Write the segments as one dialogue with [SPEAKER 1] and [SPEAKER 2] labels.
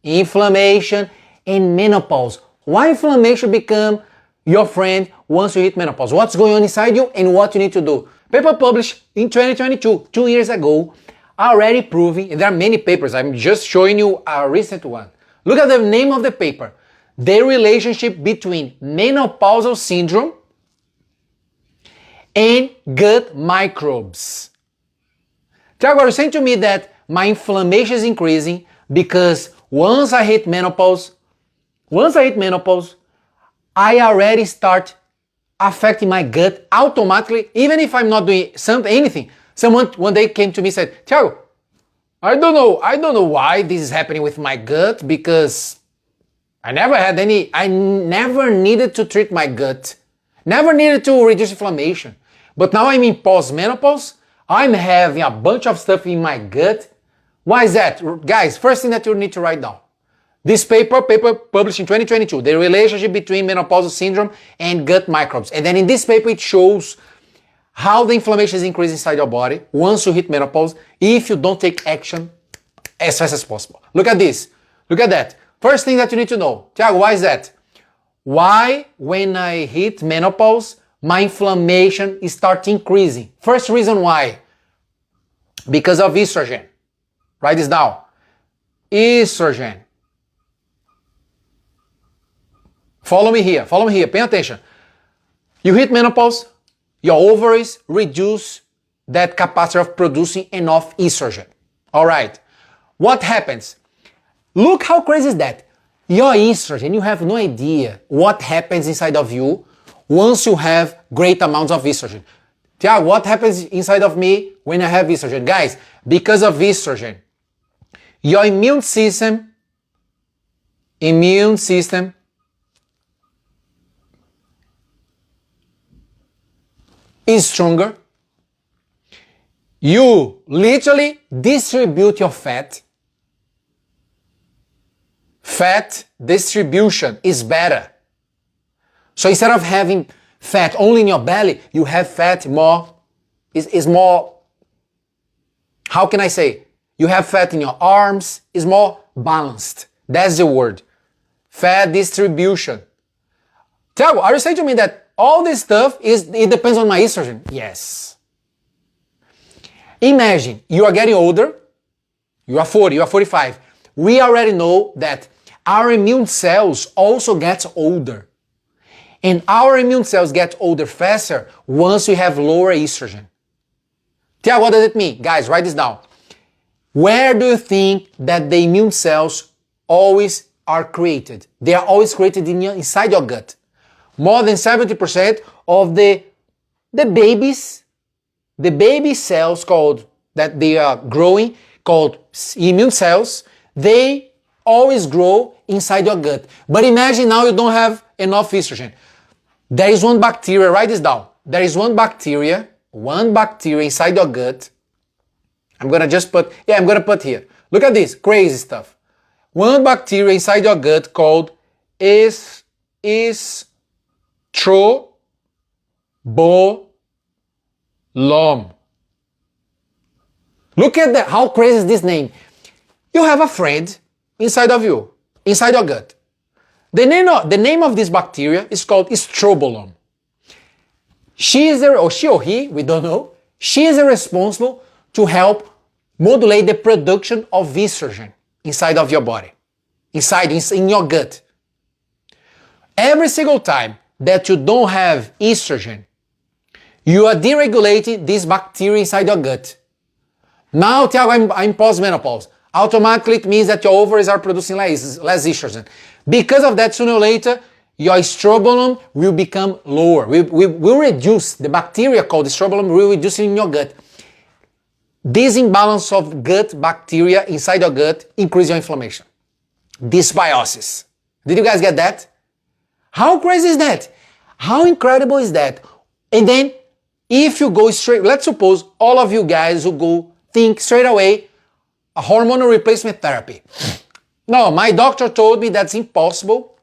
[SPEAKER 1] inflammation, and menopause. Why inflammation become your friend once you hit menopause? What's going on inside you and what you need to do? Paper published in 2022, 2 years ago, already proving, and there are many papers, I'm just showing you a recent one. Look at the name of the paper. The relationship between menopausal syndrome and gut microbes. Tiago, are you saying to me that my inflammation is increasing because once I hit menopause, I already start affecting my gut automatically, even if I'm not doing anything. Someone one day came to me and said, Tiago, I don't know why this is happening with my gut, because I never needed to treat my gut, never needed to reduce inflammation. But now I'm in post-menopause, I'm having a bunch of stuff in my gut. Why is that? Guys, first thing that you need to write down. This paper published in 2022, the relationship between menopausal syndrome and gut microbes. And then in this paper it shows how the inflammation is increasing inside your body once you hit menopause if you don't take action as fast as possible. Look at this. Look at that. First thing that you need to know. Tiago, why is that? Why when I hit menopause, my inflammation starts increasing? First reason why. Because of estrogen. Write this down. Estrogen. Follow me here, pay attention. You hit menopause, your ovaries reduce that capacity of producing enough estrogen. Alright, what happens? Look how crazy is that. Your estrogen, you have no idea what happens inside of you once you have great amounts of estrogen. Tiago, what happens inside of me when I have estrogen? Guys, because of estrogen, your immune system is stronger. You literally distribute your fat. Fat distribution is better. So instead of having fat only in your belly, you have fat more, is more, how can I say? You have fat in your arms, is more balanced. That's the word. Fat distribution. Tiago, are you saying to me that all this stuff it depends on my estrogen? Yes. Imagine you are getting older, you are 40, you are 45. We already know that our immune cells also get older. And our immune cells get older faster once we have lower estrogen. Tiago, what does it mean? Guys, write this down. Where do you think that the immune cells always are created? They are always created inside your gut. More than 70% of the baby cells called, that they are growing, called immune cells, they always grow inside your gut. But imagine now you don't have enough estrogen. There is one bacteria, write this down. There is one bacteria inside your gut. I'm gonna put here. Look at this, crazy stuff. One bacteria inside your gut called estrobolome. Look at that, how crazy is this name? You have a friend inside of you, inside your gut. The name of this bacteria is called estrobolome. She or he, we don't know, she is responsible to help modulate the production of estrogen inside of your body, in your gut. Every single time that you don't have estrogen, you are deregulating this bacteria inside your gut. Now, Tiago, I'm post-menopause. Automatically it means that your ovaries are producing less estrogen. Because of that, sooner or later, your estrobolome will become lower. Will reduce, the bacteria called estrobolome will reduce in your gut. This imbalance of gut bacteria inside your gut increases your inflammation. Dysbiosis. Did you guys get that? How crazy is that? How incredible is that? And then, if you go straight, let's suppose all of you guys who think straight away, a hormonal replacement therapy. No, my doctor told me that's impossible.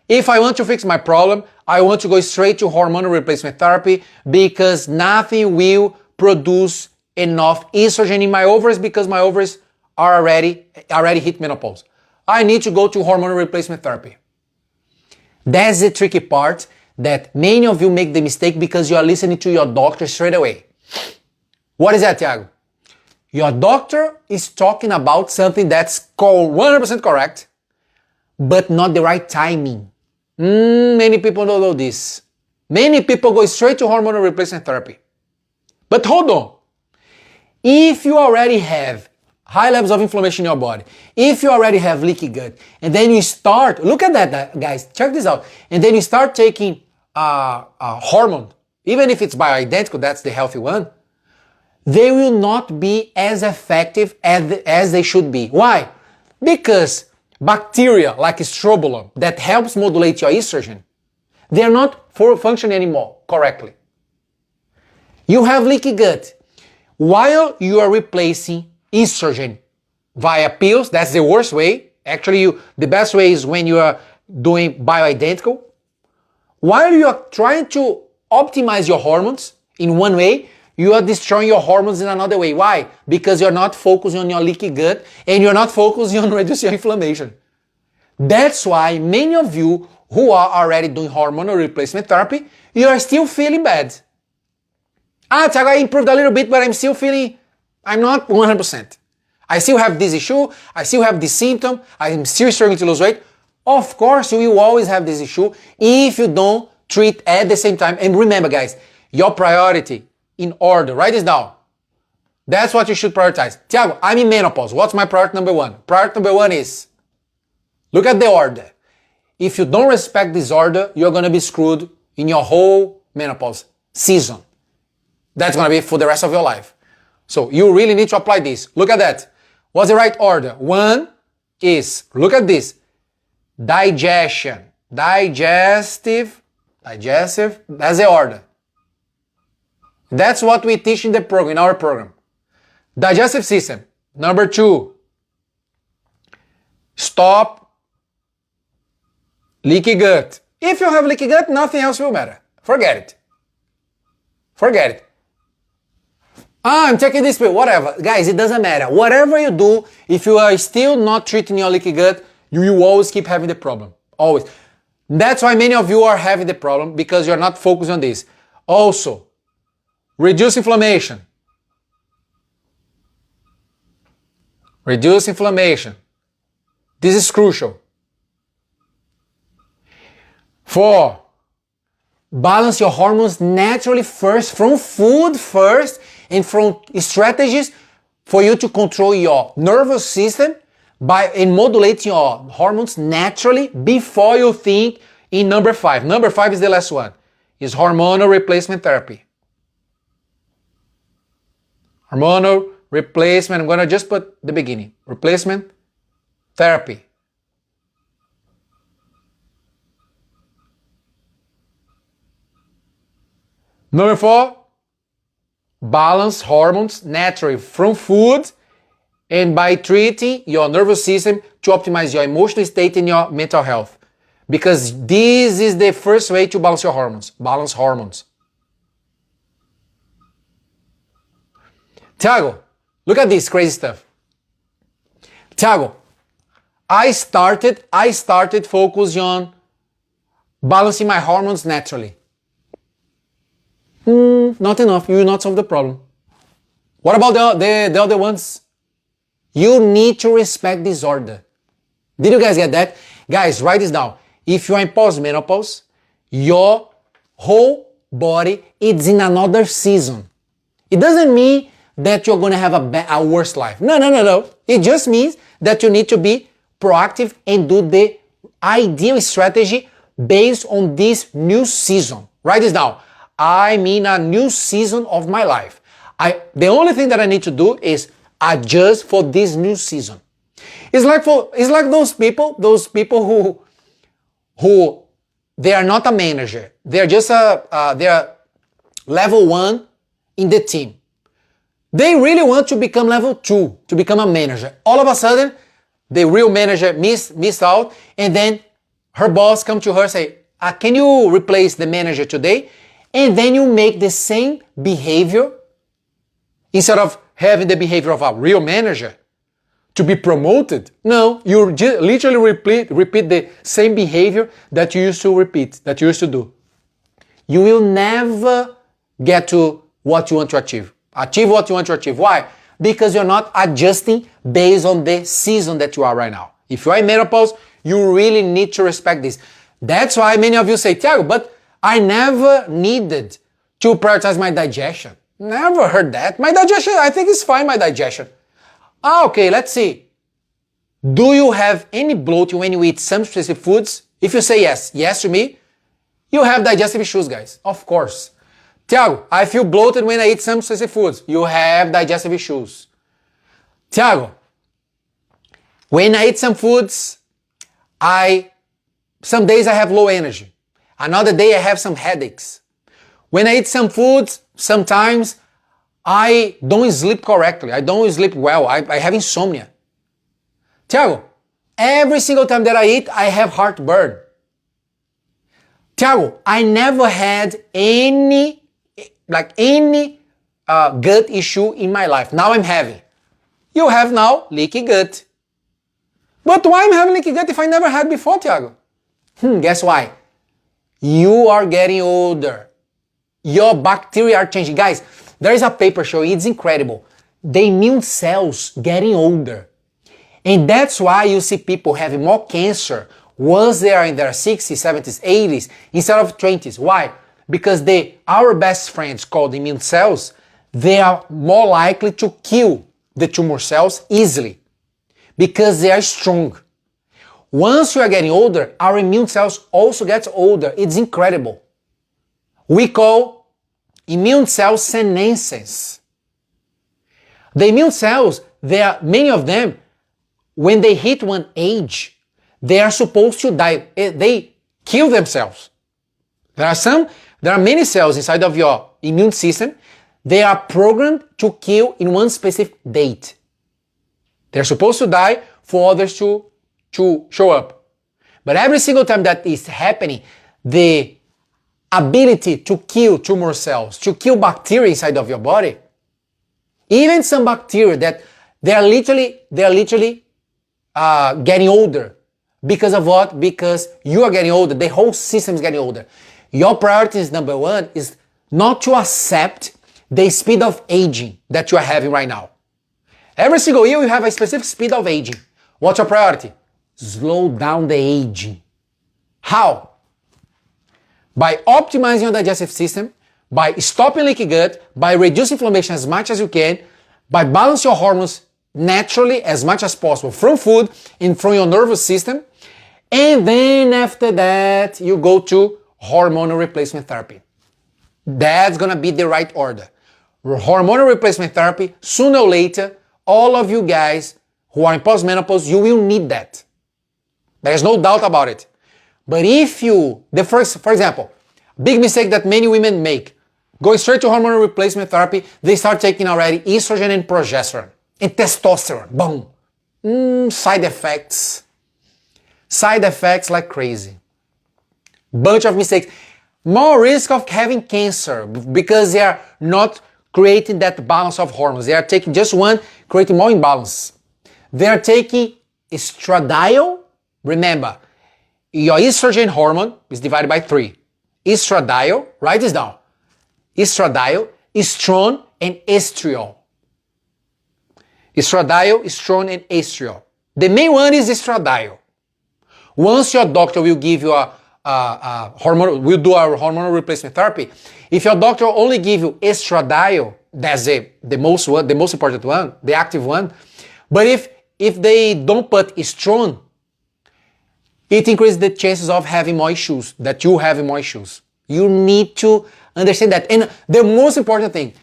[SPEAKER 1] If I want to fix my problem, I want to go straight to hormonal replacement therapy because nothing will produce enough estrogen in my ovaries because my ovaries are already hit menopause. I need to go to hormone replacement therapy. That's the tricky part that many of you make the mistake because you are listening to your doctor straight away. What is that, Thiago? Your doctor is talking about something that's called 100% correct, but not the right timing. Many people don't know this. Many people go straight to hormone replacement therapy. But hold on. If you already have high levels of inflammation in your body, if you already have leaky gut, and then you start, look at that, guys, check this out, and then you start taking a hormone, even if it's bioidentical, that's the healthy one, they will not be as effective as they should be. Why? Because bacteria like strobolome that helps modulate your estrogen, they are not functioning anymore correctly. You have leaky gut. While you are replacing estrogen via pills, that's the worst way. Actually, the best way is when you are doing bioidentical. While you are trying to optimize your hormones in one way, you are destroying your hormones in another way. Why? Because you're not focusing on your leaky gut and you're not focusing on reducing your inflammation. That's why many of you who are already doing hormonal replacement therapy, you are still feeling bad. Thiago, I improved a little bit, but I'm not 100%. I still have this issue, I still have this symptom, I'm still struggling to lose weight. Of course, you will always have this issue if you don't treat at the same time. And remember, guys, your priority in order, write this down. That's what you should prioritize. Thiago, I'm in menopause. What's my priority number one? Priority number one is, look at the order. If you don't respect this order, you're going to be screwed in your whole menopause season. That's going to be for the rest of your life. So you really need to apply this. Look at that. What's the right order? One is, look at this, digestion. Digestive, that's the order. That's what we teach in the program, in our program. Digestive system. Number two, stop leaky gut. If you have leaky gut, nothing else will matter. Forget it. Forget it. I'm taking this pill, whatever. Guys, it doesn't matter. Whatever you do, if you are still not treating your leaky gut, you will always keep having the problem. Always. That's why many of you are having the problem, because you're not focused on this. Also, reduce inflammation. Reduce inflammation. This is crucial. 4, balance your hormones naturally first, from food first, and from strategies for you to control your nervous system and modulate your hormones naturally before you think in number 5. Number 5 is the last one, is hormonal replacement therapy. Hormonal replacement, I'm going to just put the beginning. Replacement therapy. Number 4, balance hormones naturally from food and by treating your nervous system to optimize your emotional state and your mental health. Because this is the first way to balance your hormones. Balance hormones. Thiago, look at this crazy stuff. Thiago, I started focusing on balancing my hormones naturally. Not enough. You will not solve the problem. What about the other ones? You need to respect this order. Did you guys get that? Guys, write this down. If you are in postmenopause, your whole body is in another season. It doesn't mean that you're going to have a worse life. No. It just means that you need to be proactive and do the ideal strategy based on this new season. Write this down. I'm in a new season of my life. The only thing that I need to do is adjust for this new season. It's like those people who they are not a manager. They are just they are level 1 in the team. They really want to become level 2, to become a manager. All of a sudden, the real manager missed out, and then her boss come to her and say, can you replace the manager today? And then you make the same behavior, instead of having the behavior of a real manager, to be promoted. No, you literally repeat the same behavior that you used to repeat, that you used to do. You will never get to what you want to achieve. Achieve what you want to achieve. Why? Because you're not adjusting based on the season that you are right now. If you are in menopause, you really need to respect this. That's why many of you say, Thiago, but I never needed to prioritize my digestion. Never heard that. My digestion, I think it's fine, my digestion. Okay, let's see. Do you have any bloating when you eat some specific foods? If you say yes to me, you have digestive issues, guys. Of course. Thiago, I feel bloated when I eat some specific foods. You have digestive issues. Thiago, when I eat some foods, some days I have low energy. Another day I have some headaches. When I eat some foods, sometimes I don't sleep correctly. I don't sleep well. I have insomnia. Thiago, every single time that I eat, I have heartburn. Thiago, I never had any gut issue in my life. Now I'm having. You have now leaky gut. But why I'm having leaky gut if I never had before, Thiago? Guess why? You are getting older. Your bacteria are changing. Guys, there is a paper showing, it's incredible. The immune cells getting older. And that's why you see people having more cancer once they are in their 60s, 70s, 80s, instead of 20s. Why? Because our best friends called immune cells, they are more likely to kill the tumor cells easily because they are strong. Once you are getting older, our immune cells also get older. It's incredible. We call immune cells senescence. The immune cells, many of them, when they hit one age, they are supposed to die. They kill themselves. There are many cells inside of your immune system. They are programmed to kill in one specific date. They're supposed to die for others to show up. But every single time that is happening, the ability to kill tumor cells, to kill bacteria inside of your body, even some bacteria that they're literally getting older. Because of what? Because you are getting older. The whole system is getting older. Your priority is number one is not to accept the speed of aging that you are having right now. Every single year you have a specific speed of aging. What's your priority? Slow down the aging. How? By optimizing your digestive system, by stopping leaky gut, by reducing inflammation as much as you can, by balancing your hormones naturally as much as possible from food and from your nervous system, and then after that you go to hormonal replacement therapy. That's gonna be the right order. Hormonal replacement therapy, sooner or later, all of you guys who are in postmenopause, you will need that. There's no doubt about it. But if for example, big mistake that many women make, going straight to hormonal replacement therapy, they start taking already estrogen and progesterone and testosterone. Boom. Side effects. Side effects like crazy. Bunch of mistakes. More risk of having cancer because they are not creating that balance of hormones. They are taking just one, creating more imbalance. They are taking estradiol. Remember, your estrogen hormone is divided by 3. Estradiol, write this down. Estradiol, estrone, and estriol. Estradiol, estrone, and estriol. The main one is estradiol. Once your doctor will give you will do our hormonal replacement therapy, if your doctor only give you estradiol, that's the most important one, the active one. But if they don't put estrone, it increases the chances of having more issues, that you have more issues. You need to understand that. And the most important thing,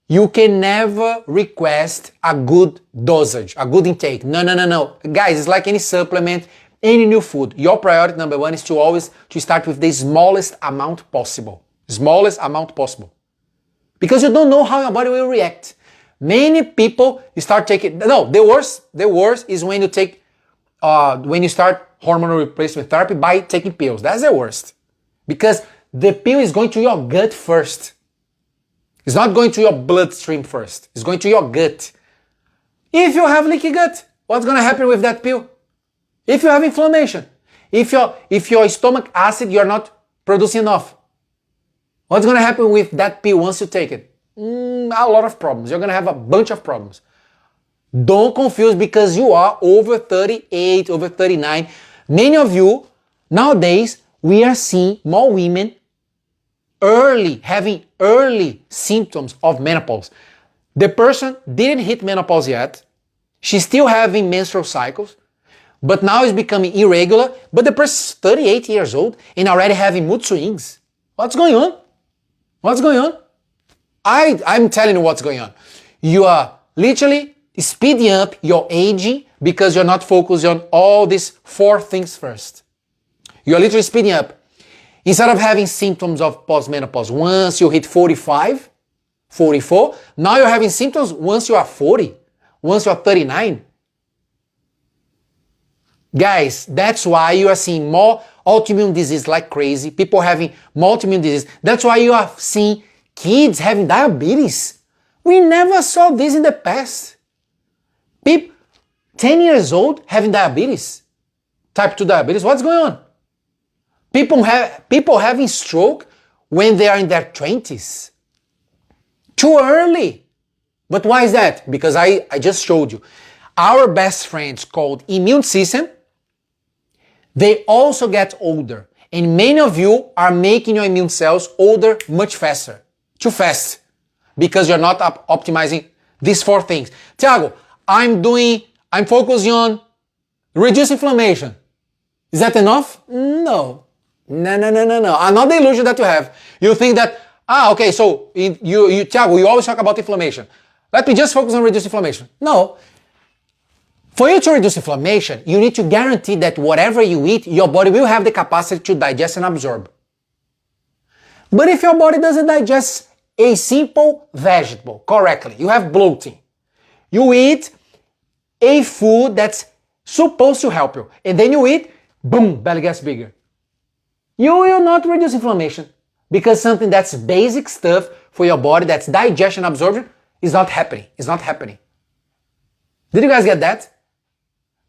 [SPEAKER 1] you can never request a good dosage, a good intake. No. Guys, it's like any supplement, any new food. Your priority number one is to start with the smallest amount possible. Smallest amount possible. Because you don't know how your body will react. Many people start taking, the worst is when you start hormonal replacement therapy by taking pills. That's the worst. Because the pill is going to your gut first. It's not going to your bloodstream first. It's going to your gut. If you have leaky gut, What's going to happen with that pill? If you have inflammation, if your stomach acid, you're not producing enough, what's going to happen with that pill once you take it? A lot of problems. You're going to have a bunch of problems. Don't confuse because you are over 38, over 39. Many of you, nowadays, we are seeing more women having early symptoms of menopause. The person didn't hit menopause yet. She's still having menstrual cycles, but now is becoming irregular. But the person's 38 years old and already having mood swings. What's going on? What's going on? I'm telling you what's going on. You are literally speeding up your aging because you're not focused on all these 4 things first. You're literally speeding up. Instead of having symptoms of postmenopause once you hit 45, 44, now you're having symptoms once you are 40, once you are 39. Guys, that's why you are seeing more autoimmune disease like crazy, people having more autoimmune disease. That's why you are seeing kids having diabetes. We never saw this in the past. People 10 years old having diabetes, type 2 diabetes. What's going on? People having stroke when they are in their 20s. Too early. But why is that? Because I just showed you. Our best friends called immune system, they also get older. And many of you are making your immune cells older much faster. Too fast. Because you're not optimizing these 4 things. Thiago, I'm focusing on reduce inflammation. Is that enough? No. No. Another illusion that you have. You think that, okay, so Thiago, you always talk about inflammation. Let me just focus on reduce inflammation. No. For you to reduce inflammation, you need to guarantee that whatever you eat, your body will have the capacity to digest and absorb. But if your body doesn't digest a simple vegetable correctly, you have bloating. You eat a food that's supposed to help you, and then you eat, boom, belly gets bigger. You will not reduce inflammation because something that's basic stuff for your body, that's digestion, absorption, is not happening. It's not happening. Did you guys get that?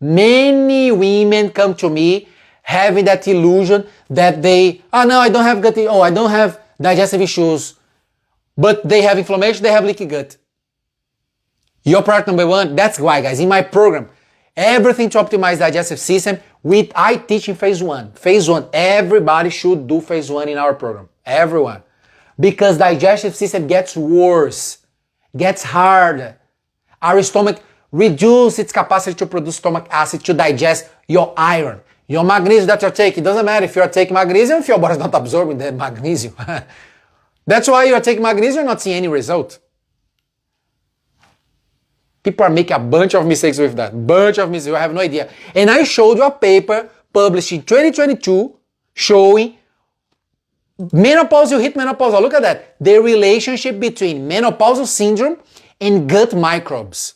[SPEAKER 1] Many women come to me having that illusion that no, I don't have gut, I don't have digestive issues, but they have inflammation, they have leaky gut. Your priority number 1, that's why, guys, in my program, everything to optimize digestive system, I teach in phase 1. Phase 1, everybody should do phase 1 in our program. Everyone. Because digestive system gets worse, gets harder. Our stomach reduces its capacity to produce stomach acid to digest your iron. Your magnesium that you're taking, it doesn't matter if you're taking magnesium, if your body's not absorbing the magnesium. That's why you're taking magnesium, you're not seeing any result. People are making a bunch of mistakes with that. Bunch of mistakes, I have no idea. And I showed you a paper published in 2022 showing menopause, you hit menopause. Look at that. The relationship between menopausal syndrome and gut microbes.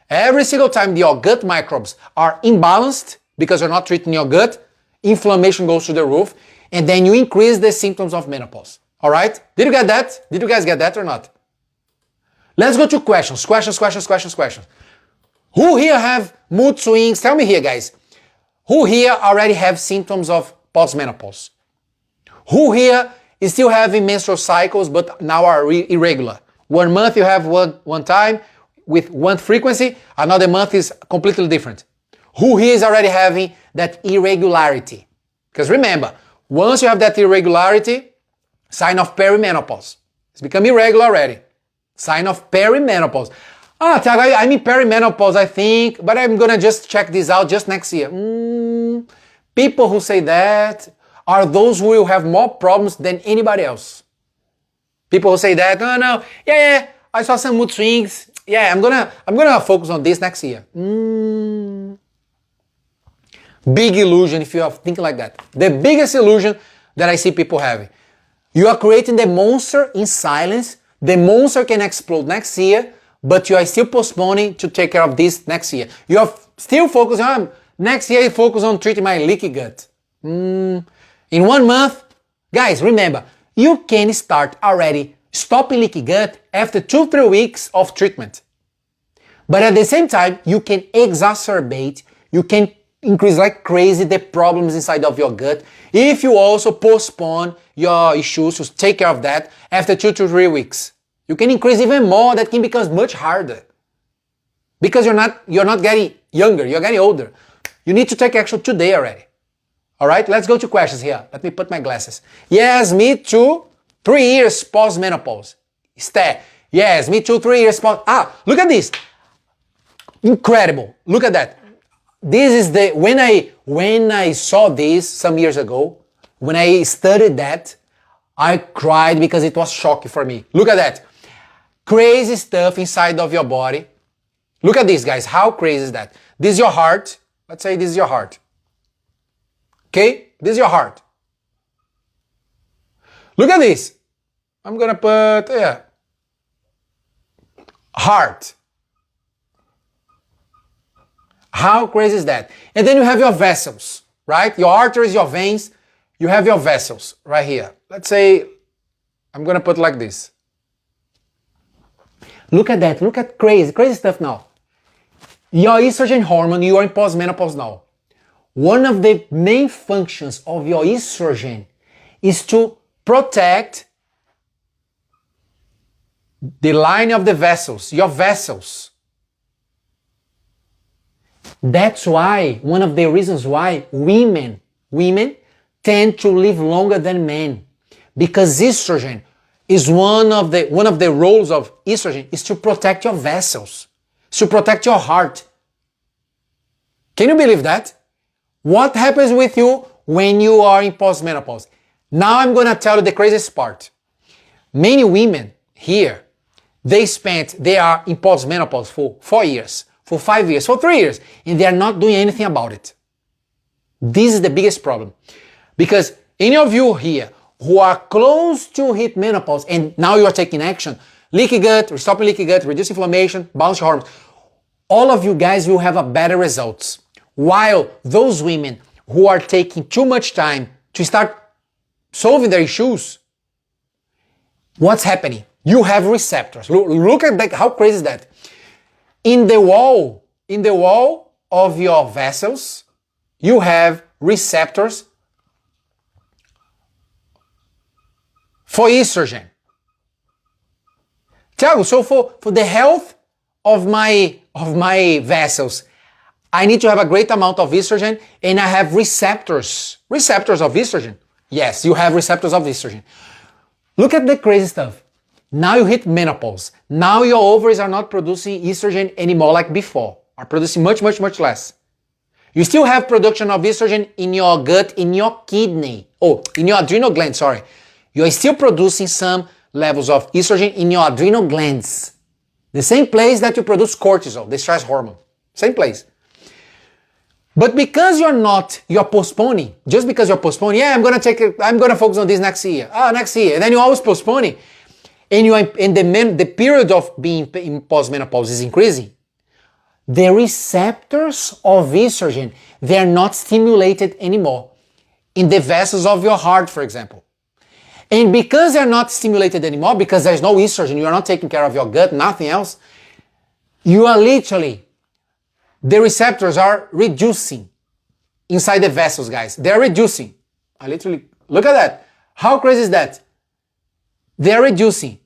[SPEAKER 1] Every single time your gut microbes are imbalanced because you're not treating your gut, inflammation goes through the roof, and then you increase the symptoms of menopause. All right? Did you get that? Did you guys get that or not? Let's go to questions. Who here have mood swings? Tell me here, guys. Who here already have symptoms of postmenopause? Who here is still having menstrual cycles but now are irregular? 1 month you have one time with one frequency, another month is completely different. Who here is already having that irregularity? Because remember, once you have that irregularity, sign of perimenopause. It's become irregular already. Sign of perimenopause. Thiago, I'm in perimenopause, I think, but I'm gonna just check this out just next year. People who say that are those who will have more problems than anybody else. People who say that, no, I saw some mood swings. Yeah, I'm gonna focus on this next year. Big illusion if you are thinking like that. The biggest illusion that I see people having. You are creating the monster in silence. The monster can explode next year, but you are still postponing to take care of this next year. You are still focusing on next year, focus on treating my leaky gut. In 1 month, guys, remember, you can start already stopping leaky gut after 2-3 weeks of treatment. But at the same time, you can exacerbate, you can increase like crazy the problems inside of your gut if you also postpone your issues to take care of that after 2 to 3 weeks. You can increase even more, that can become much harder. Because you're not getting younger, you're getting older. You need to take action today already. Alright, let's go to questions here. Let me put my glasses. Yes, me too. 3 years post-menopause. Stay. Yes, me too, 3 years post. Look at this. Incredible. Look at that. This is the, when I saw this some years ago, when I studied that, I cried because it was shocking for me. Look at that. Crazy stuff inside of your body. Look at this, guys. How crazy is that? This is your heart. Let's say this is your heart. Okay? This is your heart. Look at this. I'm gonna put, heart. How crazy is that? And then you have your vessels, right? Your arteries, your veins, you have your vessels right here. Let's say, I'm gonna put like this. Look at that, look at crazy stuff now. Your estrogen hormone, you are in postmenopause now. One of the main functions of your estrogen is to protect the line of the vessels, your vessels. That's why, one of the reasons why women tend to live longer than men. Because estrogen is one of the roles of estrogen is to protect your vessels, to protect your heart. Can you believe that? What happens with you when you are in postmenopause? Now I'm gonna tell you the craziest part. Many women here, they are in postmenopause for 4 years, for 5 years, for 3 years, and they are not doing anything about it. This is the biggest problem. Because any of you here who are close to hit menopause and now you are taking action, leaky gut, stopping leaky gut, reduce inflammation, balance your hormones, all of you guys will have a better results. While those women who are taking too much time to start solving their issues, what's happening? You have receptors. Look at that, how crazy is that? In the wall of your vessels, you have receptors for estrogen. Thiago, so for the health of my vessels, I need to have a great amount of estrogen and I have receptors. Receptors of estrogen? Yes, you have receptors of estrogen. Look at the crazy stuff. Now you hit menopause. Now your ovaries are not producing estrogen anymore like before. Are producing much less. You still have production of estrogen in your gut, in your kidney. In your adrenal gland, sorry. You are still producing some levels of estrogen in your adrenal glands. The same place that you produce cortisol, the stress hormone. Same place. But because you're postponing, just because you're postponing, I'm gonna focus on this next year. Next year. And then you're always postponing. And the period of being in postmenopause is increasing. The receptors of estrogen, they're not stimulated anymore. In the vessels of your heart, for example. And because they're not stimulated anymore, because there's no estrogen, you are not taking care of your gut, nothing else, you are literally, the receptors are reducing inside the vessels, guys. They're reducing. Look at that. How crazy is that? They're reducing.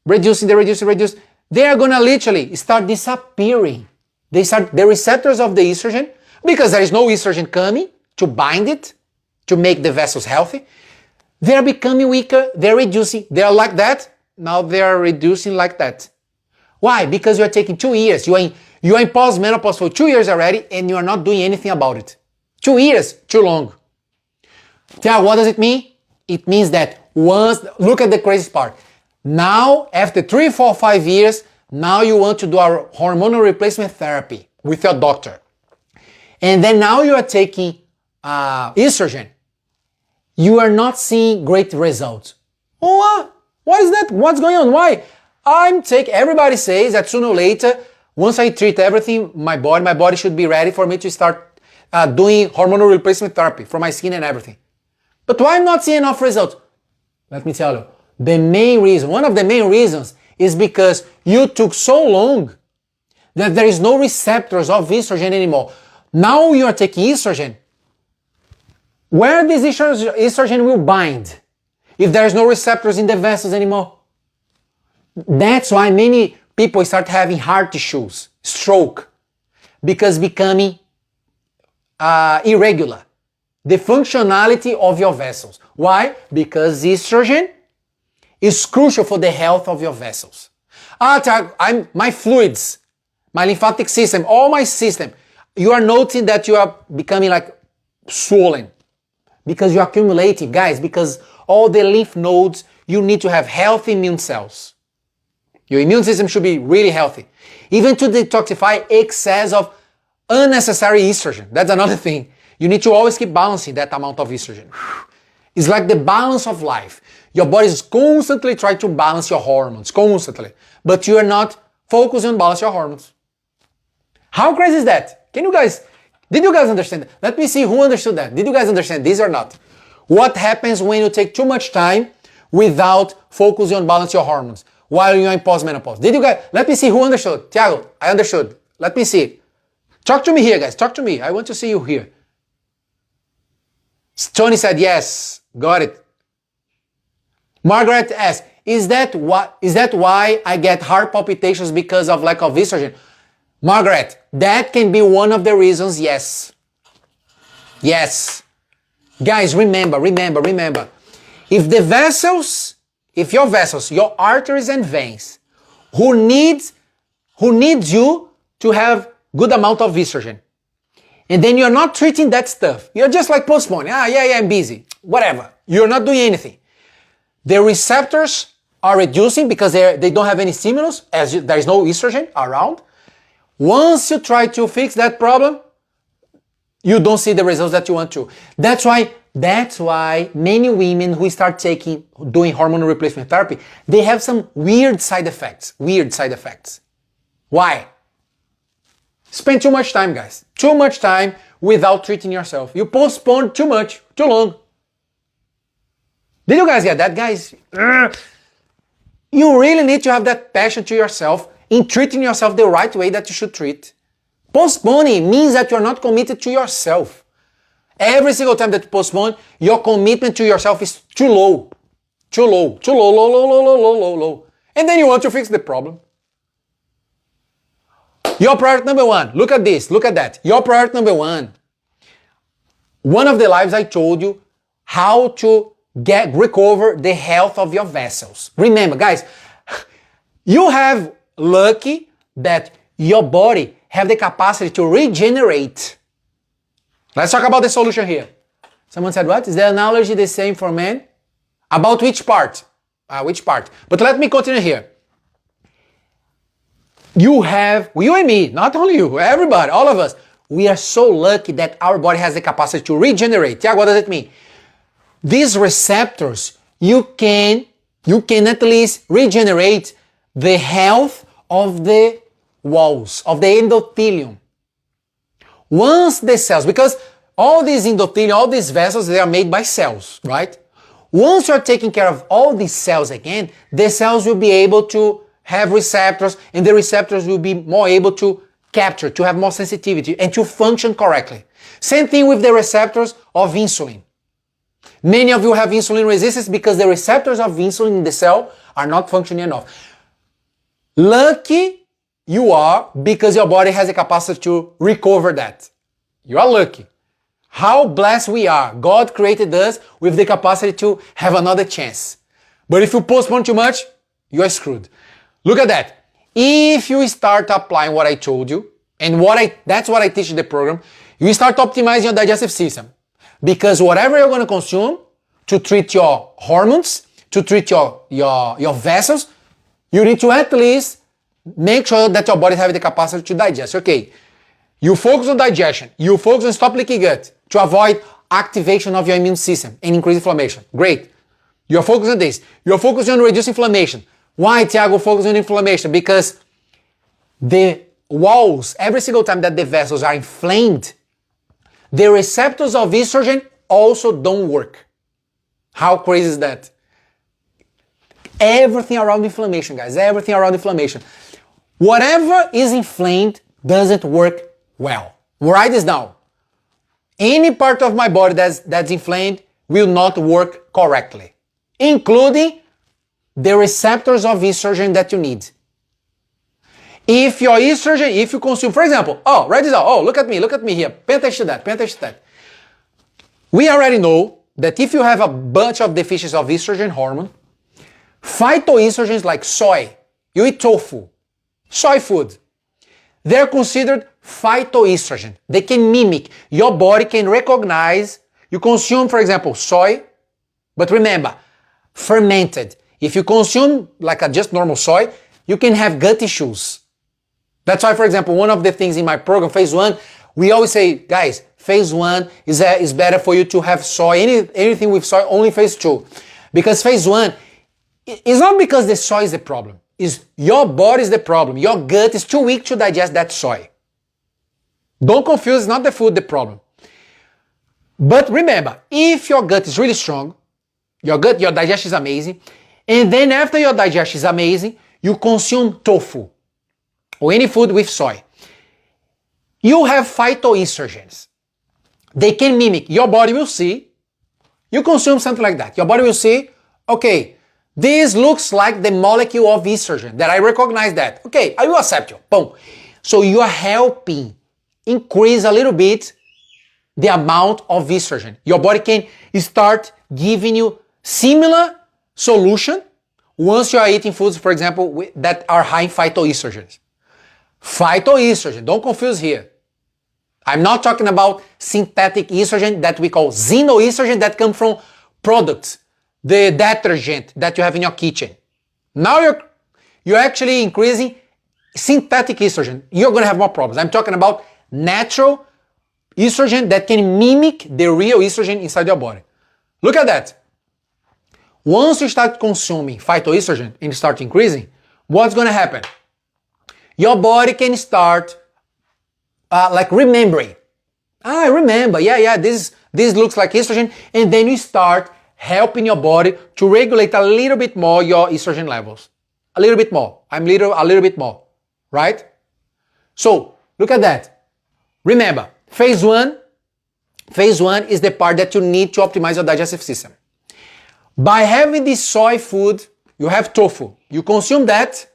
[SPEAKER 1] They are gonna literally start disappearing. The receptors of the estrogen, because there is no estrogen coming to bind it, to make the vessels healthy, they are becoming weaker, they're reducing. They are like that, now they are reducing like that. Why? Because you are taking 2 years. You are in postmenopause for 2 years already and you are not doing anything about it. 2 years, too long. Tiago, what does it mean? It means that look at the crazy part. Now, after 3, 4, 5 years, now you want to do a hormonal replacement therapy with your doctor. And then now you are taking estrogen. You are not seeing great results. What is that? What's going on? Why? Everybody says that sooner or later, once I treat everything, my body should be ready for me to start doing hormonal replacement therapy for my skin and everything. But why I'm not seeing enough results? Let me tell you, one of the main reasons is because you took so long that there is no receptors of estrogen anymore. Now you are taking estrogen. Where this estrogen will bind if there is no receptors in the vessels anymore? That's why many people start having heart issues, stroke, because becoming irregular. The functionality of your vessels. Why? Because estrogen is crucial for the health of your vessels. My fluids, my lymphatic system, all my system, you are noting that you are becoming like swollen because you're accumulating, guys, because all the lymph nodes, you need to have healthy immune cells. Your immune system should be really healthy. Even to detoxify excess of unnecessary estrogen. That's another thing. You need to always keep balancing that amount of estrogen. It's like the balance of life. Your body is constantly trying to balance your hormones, constantly. But you are not focusing on balance your hormones. How crazy is that? Did you guys understand that? Let me see who understood that. Did you guys understand this or not? What happens when you take too much time without focusing on balance your hormones while you're in postmenopause? Let me see who understood. Thiago, I understood. Let me see. Talk to me here, guys. Talk to me. I want to see you here. Tony said yes. Got it. Margaret asked, is that why I get heart palpitations because of lack of estrogen? Margaret, that can be one of the reasons, yes. Yes. Guys, remember. If your vessels, your arteries and veins, who needs you to have good amount of estrogen, and then you're not treating that stuff, you're just like postponing, I'm busy, whatever. You're not doing anything. The receptors are reducing because they don't have any stimulus, as there is no estrogen around. Once you try to fix that problem, you don't see the results that you want to. That's why many women who start doing hormone replacement therapy, they have some weird side effects. Why? Spend too much time, guys. Too much time without treating yourself. You postpone too much, too long. Did you guys get that, guys? You really need to have that passion to yourself in treating yourself the right way that you should treat. Postponing means that you're not committed to yourself. Every single time that you postpone, your commitment to yourself is too low. Too low. And then you want to fix the problem. Your priority number one, look at this, look at that. Your priority number one. One of the lives I told you how to recover the health of your vessels. Remember, guys, you have lucky that your body have the capacity to regenerate. Let's talk about the solution here. Someone said, what? Is the analogy the same for men? About which part? Which part? But let me continue here. You and me, not only you, everybody, all of us, we are so lucky that our body has the capacity to regenerate. Tiago, what does it mean? These receptors, you can at least regenerate the health of the walls, of the endothelium. Once the cells, because all these endothelium, all these vessels, they are made by cells, right? Once you're taking care of all these cells again, the cells will be able to have receptors, and the receptors will be more able to capture, to have more sensitivity, and to function correctly. Same thing with the receptors of insulin. Many of you have insulin resistance because the receptors of insulin in the cell are not functioning enough. Lucky you are because your body has the capacity to recover that. You are lucky. How blessed we are. God created us with the capacity to have another chance. But if you postpone too much, you are screwed. Look at that. If you start applying what I told you, and that's what I teach in the program, you start optimizing your digestive system. Because whatever you're going to consume to treat your hormones, to treat your vessels, you need to at least make sure that your body has the capacity to digest. Okay, you focus on digestion, you focus on stop leaky gut to avoid activation of your immune system and increase inflammation. Great. You're focused on this. You're focused on reducing inflammation. Why, Thiago, focus on inflammation? Because the walls, every single time that the vessels are inflamed, the receptors of estrogen also don't work. How crazy is that? Everything around inflammation, guys. Everything around inflammation. Whatever is inflamed doesn't work well. Write this down. Any part of my body that's inflamed will not work correctly, including the receptors of estrogen that you need. If your estrogen, if you consume, for example, write this out. Look at me here. Pay attention to that. We already know that if you have a bunch of deficiencies of estrogen hormone, phytoestrogens like soy, you eat tofu, soy food, they're considered phytoestrogen. They can mimic. Your body can recognize. You consume, for example, soy, but remember, fermented. If you consume like a just normal soy, you can have gut issues. That's why, for example, one of the things in my program, phase 1, we always say, guys, phase 1 is better for you to have soy, anything with soy, only phase 2. Because phase 1, it's not because the soy is the problem. It's your body is the problem. Your gut is too weak to digest that soy. Don't confuse, it's not the food the problem. But remember, if your gut is really strong, your digestion is amazing, and then after your digestion is amazing, you consume tofu or any food with soy. You have phytoestrogens. They can mimic. Your body will see. You consume something like that. Your body will see, okay, this looks like the molecule of estrogen, that I recognize that. Okay, I will accept you. Boom. So you are helping increase a little bit the amount of estrogen. Your body can start giving you similar solution once you are eating foods, for example, that are high in phytoestrogens. Phytoestrogen, don't confuse here. I'm not talking about synthetic estrogen that we call xenoestrogen that come from products, the detergent that you have in your kitchen. Now you're actually increasing synthetic estrogen. You're going to have more problems. I'm talking about natural estrogen that can mimic the real estrogen inside your body. Look at that. Once you start consuming phytoestrogen and start increasing, what's going to happen? Your body can start like remembering. I remember, this looks like estrogen, and then you start helping your body to regulate a little bit more your estrogen levels. A little bit more. A little bit more, right? So, look at that. Remember, phase 1 is the part that you need to optimize your digestive system. By having this soy food, you have tofu. You consume that.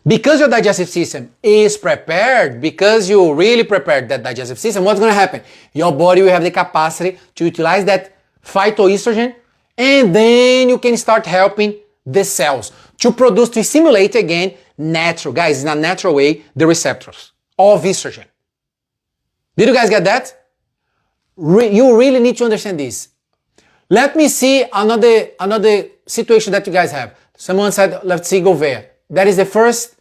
[SPEAKER 1] Because your digestive system is prepared, because you really prepared that digestive system, what's going to happen? Your body will have the capacity to utilize that phytoestrogen, and then you can start helping the cells to stimulate again natural, guys, in a natural way, the receptors of estrogen. Did you guys get that? You really need to understand this. Let me see another situation that you guys have. Someone said, let's see, Gouveia. That is the first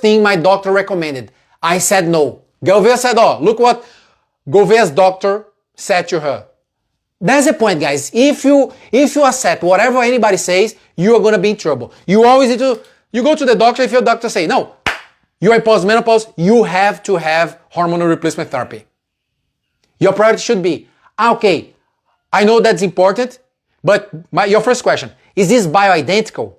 [SPEAKER 1] thing my doctor recommended. I said no. Gouveia said, look what Gouveia's doctor said to her. That's the point, guys. If you accept whatever anybody says, you are going to be in trouble. You always need to, you go to the doctor if your doctor say, no, you are postmenopause, you have to have hormonal replacement therapy. Your priority should be, okay, I know that's important, but your first question, is this bioidentical?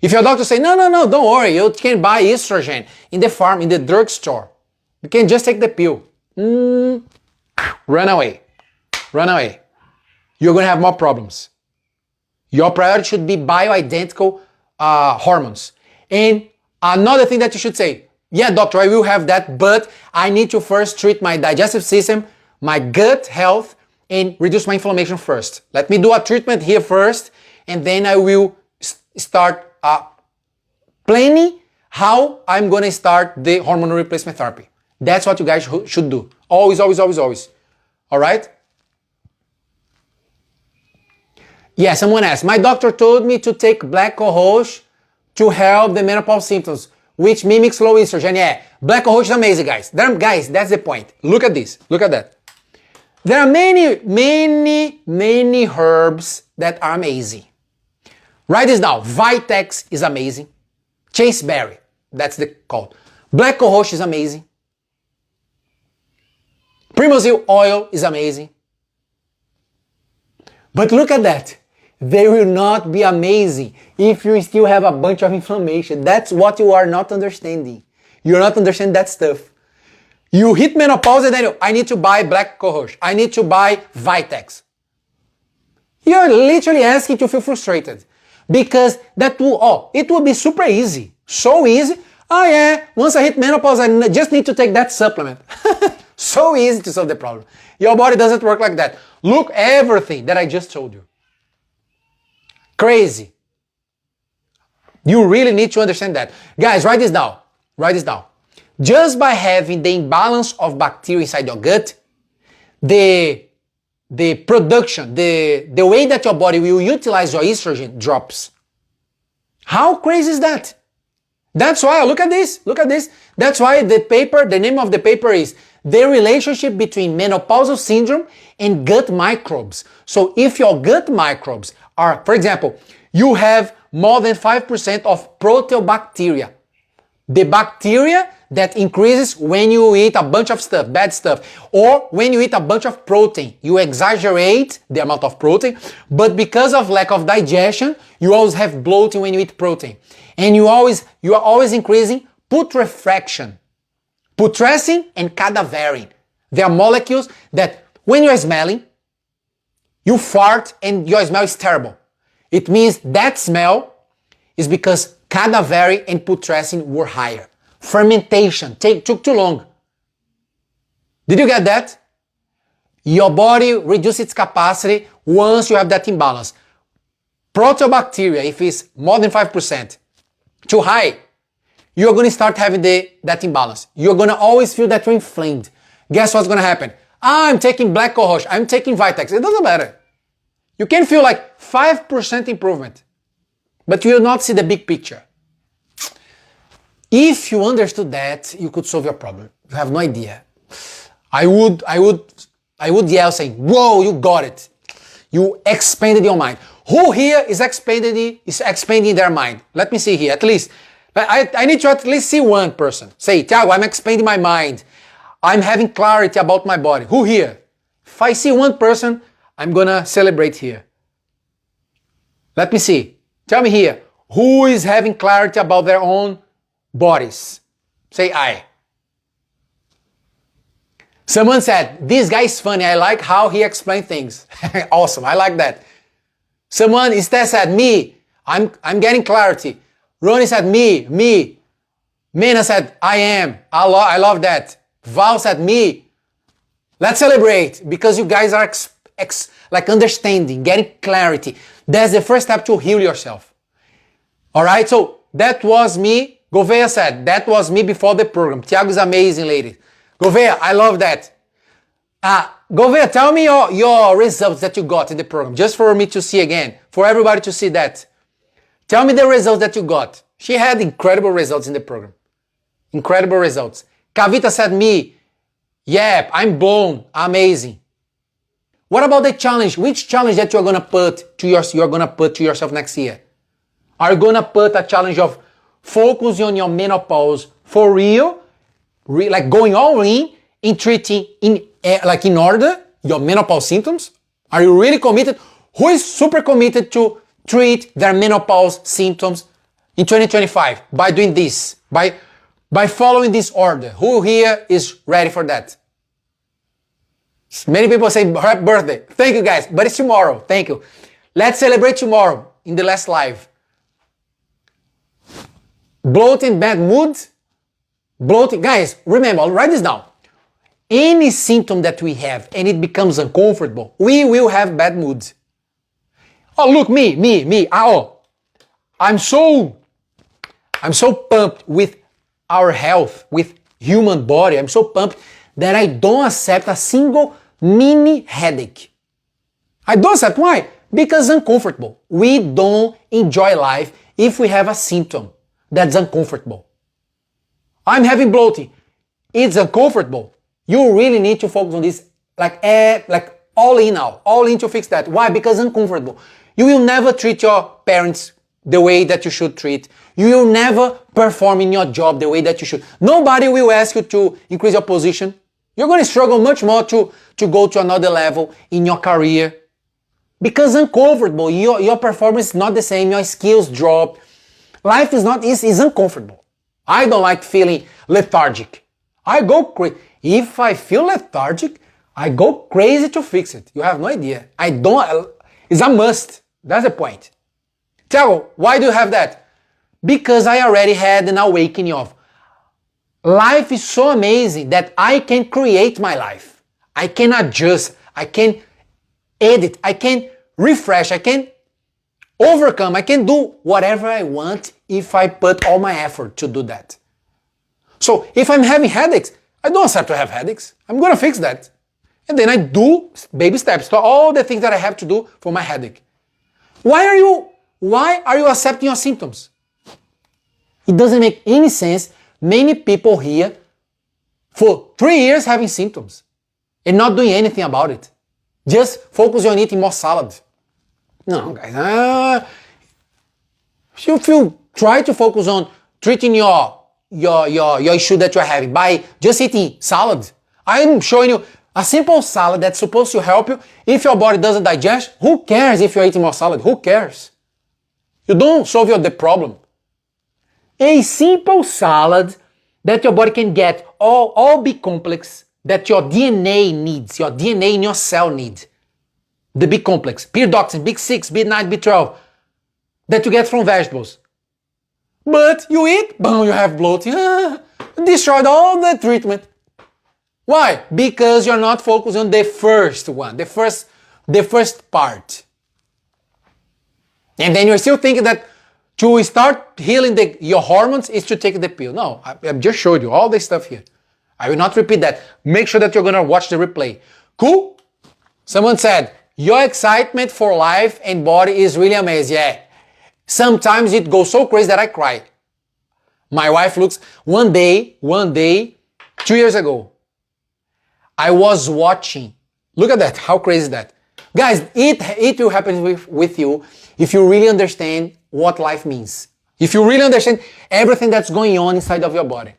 [SPEAKER 1] If your doctor say, no, don't worry, you can buy estrogen in the farm, in the drugstore. You can just take the pill. Run away. You're going to have more problems. Your priority should be bioidentical hormones. And another thing that you should say, yeah, doctor, I will have that, but I need to first treat my digestive system, my gut health, and reduce my inflammation first. Let me do a treatment here first, and then I will start planning how I'm going to start the hormonal replacement therapy. That's what you guys should do. Always. All right? Yeah, someone asked, my doctor told me to take black cohosh to help the menopause symptoms, which mimics low estrogen. Yeah, black cohosh is amazing, guys. Guys, that's the point. Look at this. Look at that. There are many herbs that are amazing. Write this down. Vitex is amazing. Chaseberry, that's the called. Black cohosh is amazing. Primosil oil is amazing. But look at that. They will not be amazing if you still have a bunch of inflammation. That's what you are not understanding. You're not understanding that stuff. You hit menopause and then I need to buy black cohosh. I need to buy Vitex. You're literally asking to feel frustrated because it will be super easy. So easy. Oh yeah, once I hit menopause, I just need to take that supplement. So easy to solve the problem. Your body doesn't work like that. Look everything that I just told you. Crazy. You really need to understand that. Guys, write this down. Write this down. Just by having the imbalance of bacteria inside your gut, the production, the way that your body will utilize your estrogen drops. How crazy is that? That's why, look at this. That's why the name of the paper is The Relationship Between Menopausal Syndrome and Gut Microbes. So if your gut microbes are, for example, you have more than 5% of proteobacteria, the bacteria that increases when you eat a bunch of stuff, bad stuff, or when you eat a bunch of protein. You exaggerate the amount of protein, but because of lack of digestion, you always have bloating when you eat protein. And you are always increasing putrefaction. Putrescin and cadaverine. They are molecules that when you're smelling, you fart and your smell is terrible. It means that smell is because cadaverine and putrescin were higher. Fermentation took too long. Did you get that? Your body reduces its capacity once you have that imbalance. Proteobacteria, if it's more than 5%, too high, you're going to start having that imbalance. You're going to always feel that you're inflamed. Guess what's going to happen? I'm taking black cohosh, I'm taking Vitex. It doesn't matter. You can feel like 5% improvement, but you will not see the big picture. If you understood that, you could solve your problem. You have no idea. I would yell saying, whoa, you got it. You expanded your mind. Who here is expanding their mind? Let me see here, at least. I need to at least see one person. Say, Thiago, I'm expanding my mind. I'm having clarity about my body. Who here? If I see one person, I'm gonna celebrate here. Let me see. Tell me here. Who is having clarity about their own bodies? Say I. Someone said, this guy is funny. I like how he explains things. Awesome. I like that. Someone instead said, me. I'm getting clarity. Ronnie said, me. Mena said, I am. I love that. Val said, me. Let's celebrate because you guys are like understanding, getting clarity. That's the first step to heal yourself. All right, so that was me. Gouveia said, that was me before the program. Thiago is amazing, ladies. Gouveia, I love that. Gouveia, tell me your results that you got in the program, just for me to see again, for everybody to see that. Tell me the results that you got. She had incredible results in the program. Incredible results. Kavita said me, yeah, I'm blown, amazing. What about the challenge? Which challenge that you're gonna put to yourself next year? Are you gonna put a challenge of focus on your menopause for real, like going all in treating in order your menopause symptoms? Are you really committed? Who is super committed to treat their menopause symptoms in 2025 by doing this, by following this order? Who here is ready for that? Many people say happy birthday. Thank you guys, but it's tomorrow. Thank you. Let's celebrate tomorrow in the last live. Bloating, bad mood. Bloating, guys, remember, I'll write this down. Any symptom that we have and it becomes uncomfortable, we will have bad moods. Oh, look, me. I'm so pumped with our health, with human body. I'm so pumped that I don't accept a single mini headache. I don't accept. Why? Because it's uncomfortable. We don't enjoy life if we have a symptom that's uncomfortable. I'm having bloating. It's uncomfortable. You really need to focus on this like all in now. All in to fix that. Why? Because it's uncomfortable. You will never treat your parents the way that you should treat. You will never perform in your job the way that you should. Nobody will ask you to increase your position. You're going to struggle much more to go to another level in your career. Because uncomfortable, your performance is not the same, your skills drop. Life is uncomfortable. I don't like feeling lethargic. I go crazy. If I feel lethargic, I go crazy to fix it. You have no idea. It's a must. That's the point. Thiago, why do you have that? Because I already had an awakening of life is so amazing that I can create my life. I can adjust. I can edit. I can refresh. I can overcome. I can do whatever I want if I put all my effort to do that. So if I'm having headaches, I don't accept to have headaches. I'm going to fix that. And then I do baby steps to all the things that I have to do for my headache. Why are you accepting your symptoms? It doesn't make any sense. Many people here for 3 years having symptoms and not doing anything about it. Just focus on eating more salad. No, guys. If you try to focus on treating your issue that you're having by just eating salad, I'm showing you a simple salad that's supposed to help you. If your body doesn't digest, who cares if you're eating more salad? Who cares? You don't solve the problem. A simple salad that your body can get all B complex that your DNA needs, your DNA in your cell needs. The B complex, pyridoxine, B6, B9, B12 that you get from vegetables. But you eat, boom, you have bloating. Destroyed all the treatment. Why? Because you're not focused on the first one, the first part. And then you're still thinking that to start healing your hormones is to take the pill. No, I just showed you all this stuff here. I will not repeat that. Make sure that you're going to watch the replay. Cool? Someone said, your excitement for life and body is really amazing. Yeah. Sometimes it goes so crazy that I cry. My wife looks, one day, 2 years ago, I was watching. Look at that. How crazy is that? Guys, it will happen with you if you really understand what life means. If you really understand everything that's going on inside of your body.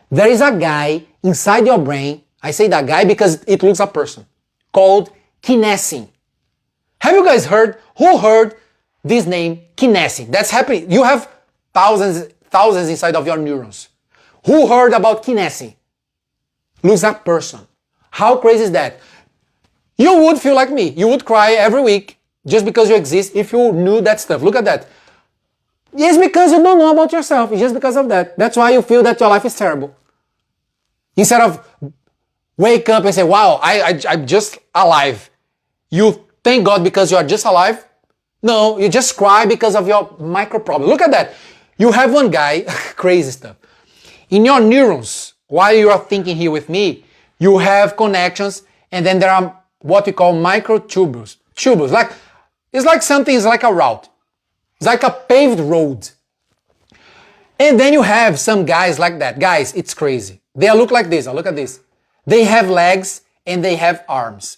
[SPEAKER 1] There is a guy inside your brain, I say that guy because it looks a person, called kinesin. Have you guys who heard this name, kinesin? That's happening. You have thousands inside of your neurons. Who heard about kinesin? Looks a person. How crazy is that? You would feel like me. You would cry every week just because you exist if you knew that stuff. Look at that. It's because you don't know about yourself. It's just because of that. That's why you feel that your life is terrible. Instead of wake up and say, wow, I'm just alive. You thank God because you are just alive. No, you just cry because of your micro problem. Look at that. You have one guy, crazy stuff. In your neurons, while you are thinking here with me, you have connections and then there are what we call microtubules. It's like a route. It's like a paved road. And then you have some guys like that. Guys, it's crazy. They look like this. Look at this. They have legs and they have arms.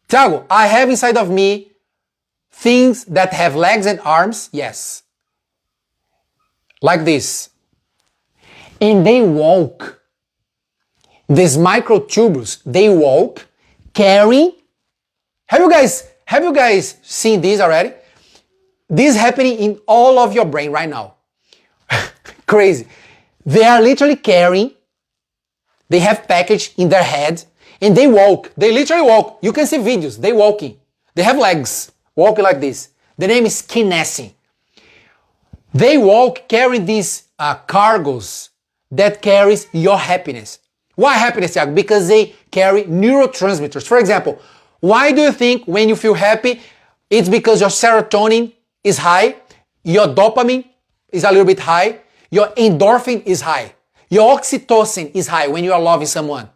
[SPEAKER 1] Thiago, I have inside of me things that have legs and arms. Yes. Like this. And they walk. These microtubules, they walk, carrying. Have you guys seen this already? This is happening in all of your brain right now. Crazy. They are literally carrying. They have package in their head and they walk. They literally walk. You can see videos. They walking. They have legs walking like this. The name is kinesin. They walk carrying these cargoes that carries your happiness. Why happiness, Thiago? Because they carry neurotransmitters. For example, why do you think when you feel happy, it's because your serotonin is high, your dopamine is a little bit high, your endorphin is high, your oxytocin is high when you are loving someone.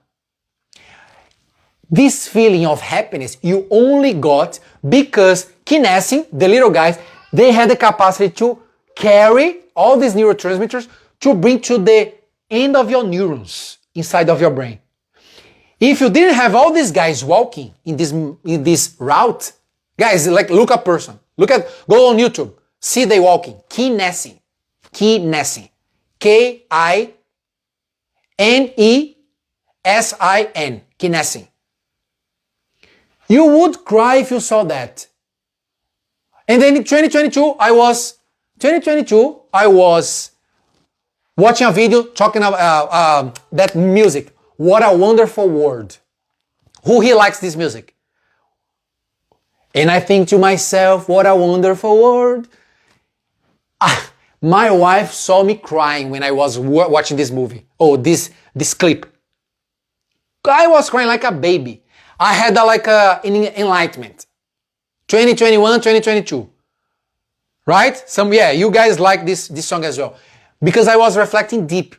[SPEAKER 1] This feeling of happiness you only got because kinesin, the little guys, they had the capacity to carry all these neurotransmitters to bring to the end of your neurons inside of your brain. If you didn't have all these guys walking in this route, guys, like look a person. Go on YouTube. See they walking. Kinesin. Kinesin. Kinesin. Kinesin. You would cry if you saw that. And then in 2022, I was watching a video talking about that music. What a Wonderful World. Who here likes this music? And I think to myself, what a wonderful world. My wife saw me crying when I was watching this movie. Oh, this clip. I was crying like a baby. I had an enlightenment. 2021, 2022. Right? You guys like this song as well. Because I was reflecting deep.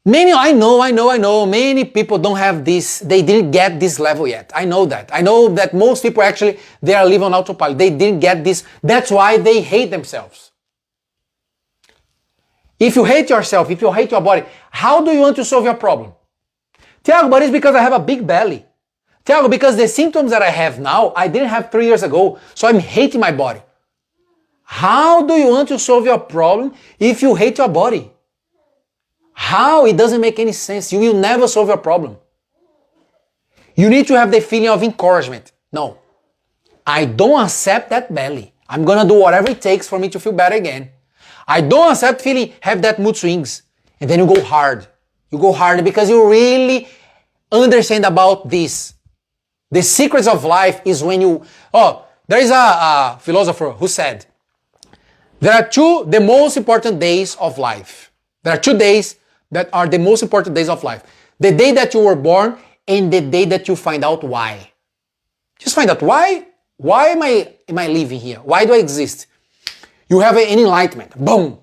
[SPEAKER 1] I know, many people don't have this, they didn't get this level yet. I know that. I know that most people actually, they are living on autopilot. They didn't get this. That's why they hate themselves. If you hate yourself, if you hate your body, how do you want to solve your problem? Tiago, but it's because I have a big belly. Tiago, because the symptoms that I have now, I didn't have 3 years ago, so I'm hating my body. How do you want to solve your problem if you hate your body? How? It doesn't make any sense. You will never solve your problem. You need to have the feeling of encouragement. No, I don't accept that belly. I'm gonna do whatever it takes for me to feel better again. I don't accept have that mood swings. And then you go hard. You go hard because you really understand about this. The secrets of life is when there is a philosopher who said, there are the most important days of life. There are 2 days that are the most important days of life. The day that you were born and the day that you find out why. Just find out why. Why am I living here? Why do I exist? You have an enlightenment. Boom.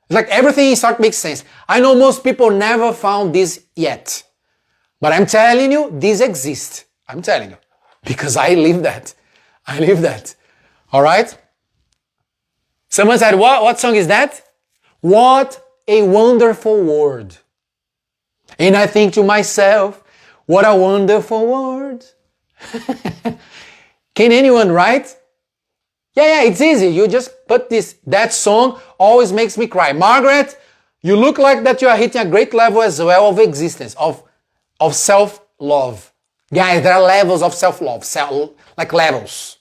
[SPEAKER 1] It's like everything starts to make sense. I know most people never found this yet. But I'm telling you, this exists. I'm telling you. Because I live that. I live that. Alright? Someone said, what song is that? What a Wonderful World. And I think to myself, what a wonderful world. Can anyone write? Yeah, it's easy. You just put that song always makes me cry. Margaret, you look like that you are hitting a great level as well of existence, of self-love. Guys, there are levels of self-love, like levels.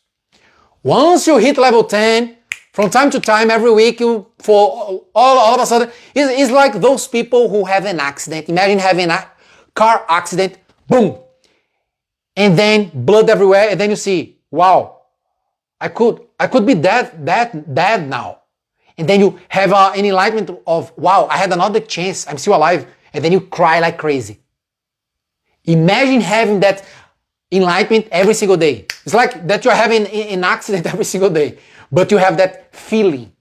[SPEAKER 1] Once you hit level 10, from time to time, every week, all of a sudden, it's like those people who have an accident. Imagine having a car accident, boom, and then blood everywhere, and then you see, wow, I could be dead now. And then you have an enlightenment of, wow, I had another chance, I'm still alive, and then you cry like crazy. Imagine having that enlightenment every single day. It's like that you're having an accident every single day. But you have that feeling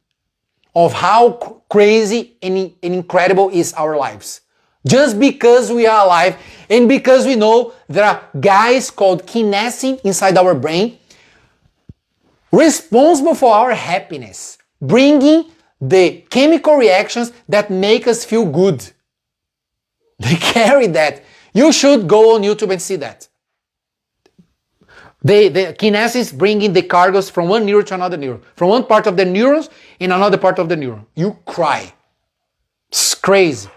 [SPEAKER 1] of how crazy and incredible is our lives. Just because we are alive and because we know there are guys called kinesin inside our brain responsible for our happiness, bringing the chemical reactions that make us feel good. They carry that. You should go on YouTube and see that. The kinesis bringing the cargoes from one neuron to another neuron, from one part of the neurons in another part of the neuron. You cry. It's crazy.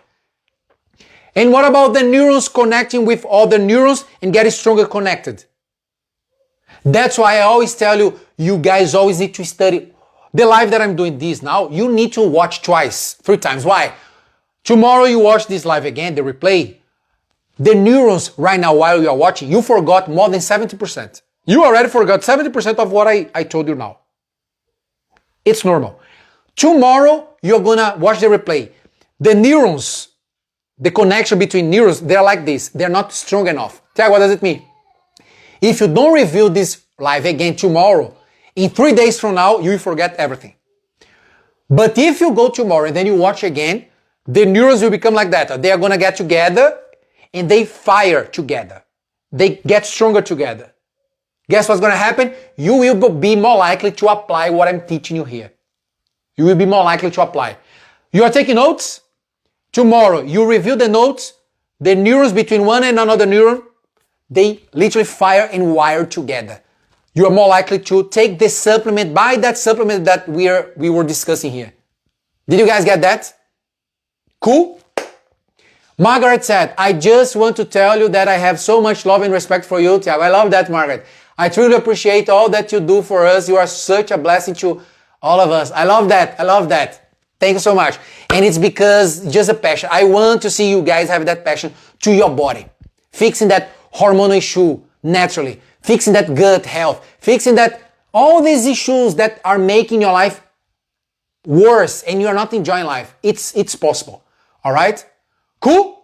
[SPEAKER 1] And what about the neurons connecting with other neurons and getting stronger connected? That's why I always tell you, you guys always need to study. The live that I'm doing this now, you need to watch twice, 3 times. Why? Tomorrow you watch this live again, the replay. The neurons right now while you are watching, you forgot more than 70%. You already forgot 70% of what I told you now. It's normal. Tomorrow, you're gonna watch the replay. The neurons, the connection between neurons, they're like this. They're not strong enough. Tell you what does it mean? If you don't review this live again tomorrow, in 3 days from now, you will forget everything. But if you go tomorrow and then you watch again, the neurons will become like that. They are gonna get together and they fire together. They get stronger together. Guess what's going to happen? You will be more likely to apply what I'm teaching you here. You will be more likely to apply. You are taking notes? Tomorrow, you review the notes. The neurons between one and another neuron, they literally fire and wire together. You are more likely to take this supplement, buy that supplement that we were discussing here. Did you guys get that? Cool? Margaret said, I just want to tell you that I have so much love and respect for you, Tiago. I love that, Margaret. I truly appreciate all that you do for us. You are such a blessing to all of us. I love that. I love that. Thank you so much. And it's because just a passion. I want to see you guys have that passion to your body. Fixing that hormonal issue naturally. Fixing that gut health. Fixing that all these issues that are making your life worse and you're not enjoying life. It's possible. All right? Cool?